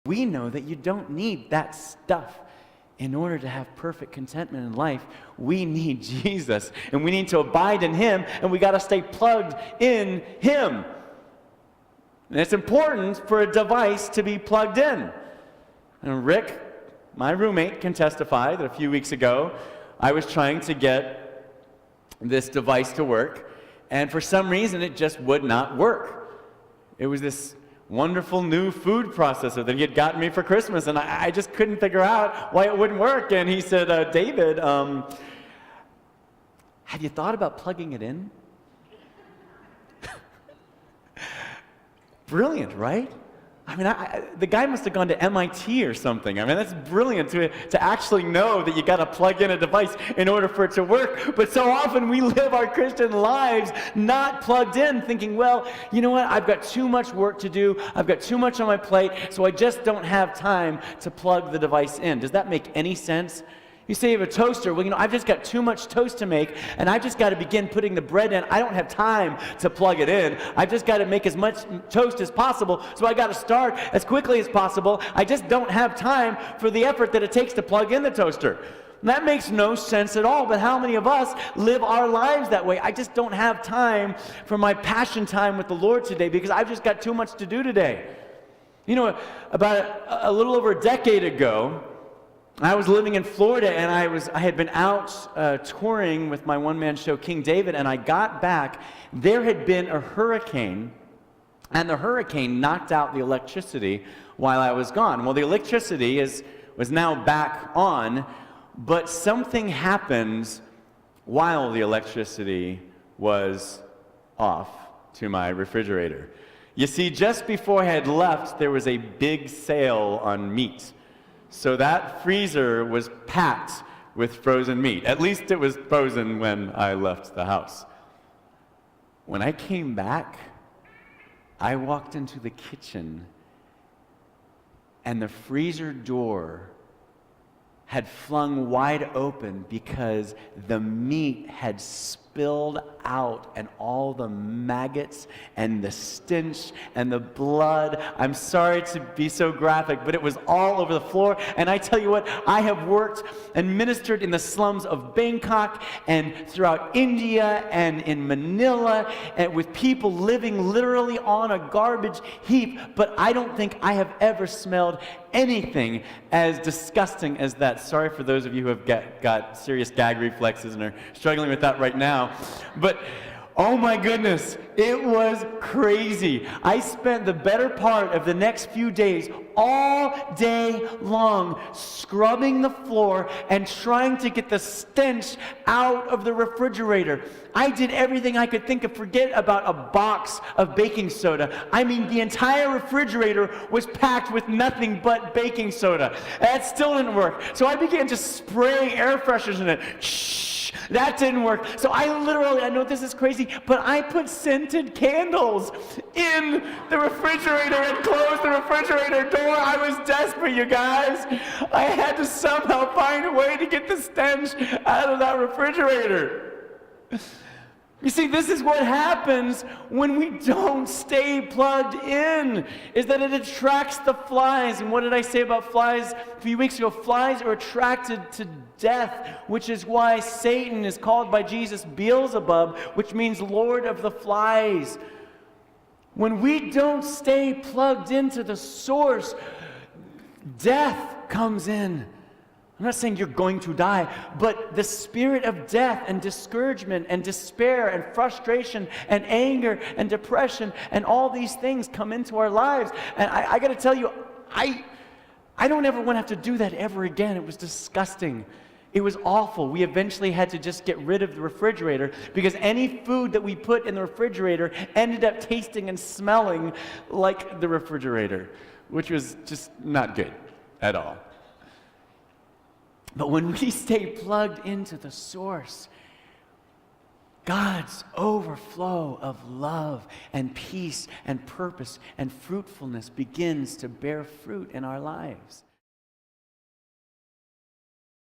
We know that you don't need that stuff in order to have perfect contentment in life. We need Jesus, and we need to abide in Him, and we got to stay plugged in Him. And it's important for a device to be plugged in. And Rick, my roommate, can testify that a few weeks ago, I was trying to get this device to work, and for some reason, it just would not work. It was this wonderful new food processor that he had gotten me for Christmas, and I just couldn't figure out why it wouldn't work. And he said, David, have you thought about plugging it in? Brilliant, right? I mean, the guy must have gone to MIT or something. I mean, that's brilliant to actually know that you got to plug in a device in order for it to work. But so often we live our Christian lives not plugged in, thinking, well, you know what? I've got too much work to do. I've got too much on my plate, so I just don't have time to plug the device in. Does that make any sense? You say you have a toaster, well, I've just got too much toast to make, and I've just got to begin putting the bread in. I don't have time to plug it in. I've just got to make as much toast as possible, so I got to start as quickly as possible. I just don't have time for the effort that it takes to plug in the toaster. And that makes no sense at all, but how many of us live our lives that way? I just don't have time for my passion time with the Lord today because I've just got too much to do today. About a little over a decade ago, I was living in Florida, and I had been out touring with my one-man show, King David, and I got back. There had been a hurricane, and the hurricane knocked out the electricity while I was gone. Well, the electricity was now back on, but something happened while the electricity was off to my refrigerator. You see, just before I had left, there was a big sale on meat. So that freezer was packed with frozen meat. At least it was frozen when I left the house. When I came back, I walked into the kitchen, and the freezer door had flung wide open because the meat had spilled out, and all the maggots and the stench and the blood. I'm sorry to be so graphic, but it was all over the floor. And I tell you what, I have worked and ministered in the slums of Bangkok and throughout India and in Manila, and with people living literally on a garbage heap, but I don't think I have ever smelled anything as disgusting as that. Sorry for those of you who have got serious gag reflexes and are struggling with that right now. But oh my goodness, it was crazy. I spent the better part of the next few days all day long scrubbing the floor and trying to get the stench out of the refrigerator. I did everything I could think of. Forget about a box of baking soda. I mean, the entire refrigerator was packed with nothing but baking soda. That still didn't work. So I began just spraying air fresheners in it. Shh. That didn't work. So I know this is crazy, but I put scented candles in the refrigerator and closed the refrigerator door. I was desperate, you guys. I had to somehow find a way to get the stench out of that refrigerator. You see, this is what happens when we don't stay plugged in, is that it attracts the flies. And what did I say about flies a few weeks ago? Flies are attracted to death, which is why Satan is called by Jesus Beelzebub, which means Lord of the Flies. When we don't stay plugged into the source, death comes in. I'm not saying you're going to die, but the spirit of death and discouragement and despair and frustration and anger and depression and all these things come into our lives. And I got to tell you, I don't ever want to have to do that ever again. It was disgusting. It was awful. We eventually had to just get rid of the refrigerator because any food that we put in the refrigerator ended up tasting and smelling like the refrigerator, which was just not good at all. But when we stay plugged into the source, God's overflow of love and peace and purpose and fruitfulness begins to bear fruit in our lives.